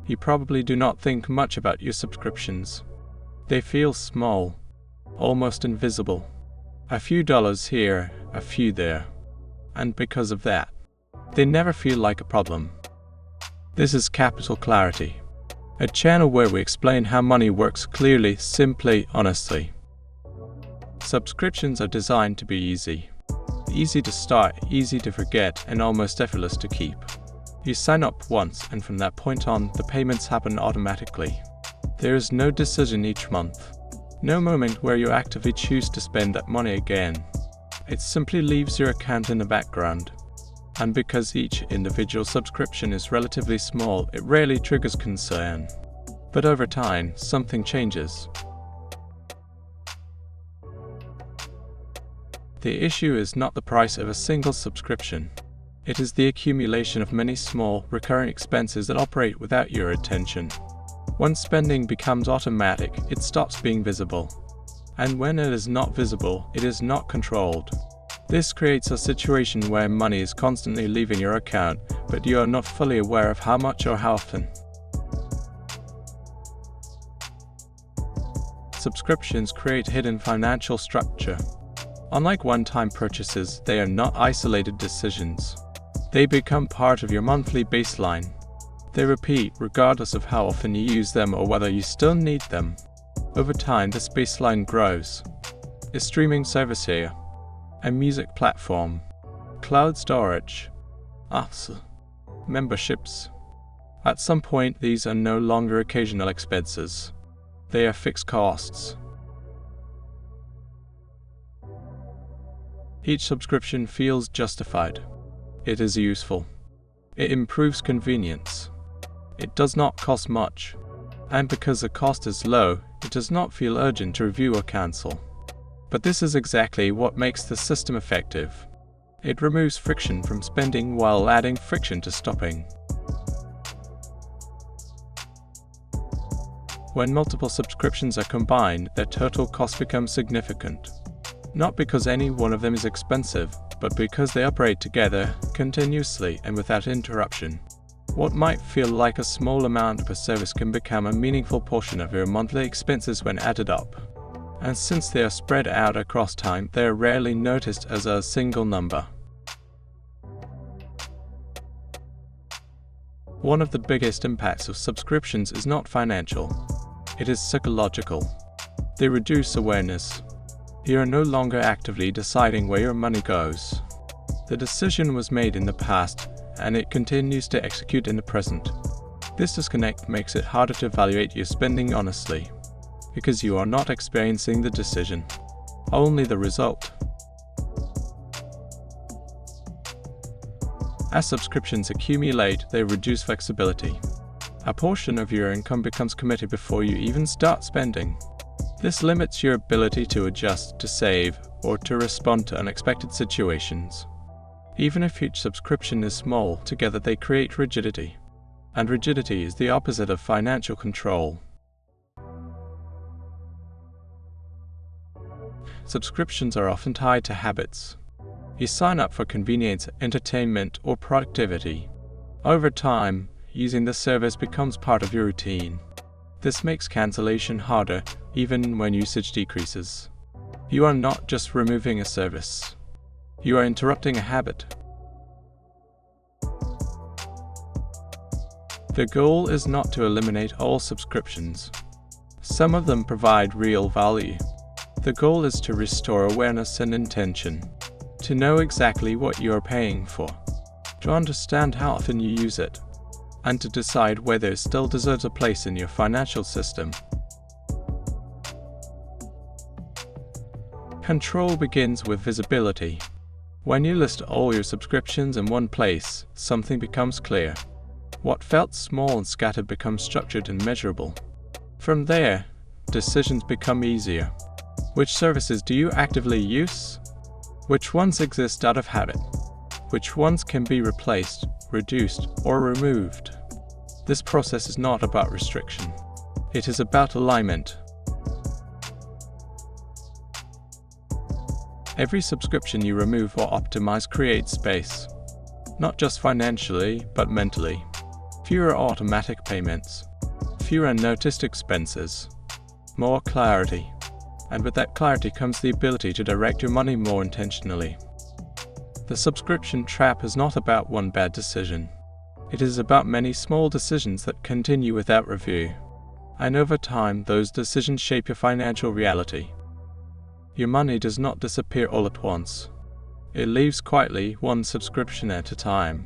You probably do not think much about your subscriptions. They feel small, almost invisible. A few dollars here, a few there. And because of that, they never feel like a problem. This is Capital Clarity, a channel where we explain how money works clearly, simply, honestly. Subscriptions are designed to be easy. Easy to start, easy to forget, and almost effortless to keep. You sign up once, and from that point on, the payments happen automatically. There is no decision each month. No moment where you actively choose to spend that money again. It simply leaves your account in the background. And because each individual subscription is relatively small, it rarely triggers concern. But over time, something changes. The issue is not the price of a single subscription. It is the accumulation of many small, recurring expenses that operate without your attention. Once spending becomes automatic, it stops being visible. And when it is not visible, it is not controlled. This creates a situation where money is constantly leaving your account, but you are not fully aware of how much or how often. Subscriptions create hidden financial structure. Unlike one-time purchases, they are not isolated decisions. They become part of your monthly baseline. They repeat regardless of how often you use them or whether you still need them. Over time, this baseline grows. A streaming service here, a music platform, cloud storage, apps, memberships. At some point, these are no longer occasional expenses. They are fixed costs. Each subscription feels justified. It is useful. It improves convenience. It does not cost much. And because the cost is low, it does not feel urgent to review or cancel. But this is exactly what makes the system effective. It removes friction from spending while adding friction to stopping. When multiple subscriptions are combined, their total cost becomes significant. Not because any one of them is expensive, but because they operate together, continuously and without interruption. What might feel like a small amount of a service can become a meaningful portion of your monthly expenses when added up. And since they are spread out across time, they are rarely noticed as a single number. One of the biggest impacts of subscriptions is not financial. It is psychological. They reduce awareness. You are no longer actively deciding where your money goes. The decision was made in the past, and it continues to execute in the present. This disconnect makes it harder to evaluate your spending honestly, because you are not experiencing the decision, only the result. As subscriptions accumulate, they reduce flexibility. A portion of your income becomes committed before you even start spending. This limits your ability to adjust, to save, or to respond to unexpected situations. Even if each subscription is small, together they create rigidity. And rigidity is the opposite of financial control. Subscriptions are often tied to habits. You sign up for convenience, entertainment, or productivity. Over time, using the service becomes part of your routine. This makes cancellation harder, even when usage decreases. You are not just removing a service. You are interrupting a habit. The goal is not to eliminate all subscriptions. Some of them provide real value. The goal is to restore awareness and intention, to know exactly what you are paying for, to understand how often you use it, and to decide whether it still deserves a place in your financial system. Control begins with visibility. When you list all your subscriptions in one place, something becomes clear. What felt small and scattered becomes structured and measurable. From there, decisions become easier. Which services do you actively use? Which ones exist out of habit? Which ones can be replaced, reduced, or removed? This process is not about restriction. It is about alignment. Every subscription you remove or optimize creates space. Not just financially, but mentally. Fewer automatic payments. Fewer unnoticed expenses. More clarity. And with that clarity comes the ability to direct your money more intentionally. The subscription trap is not about one bad decision. It is about many small decisions that continue without review. And over time, those decisions shape your financial reality. Your money does not disappear all at once. It leaves quietly, one subscription at a time.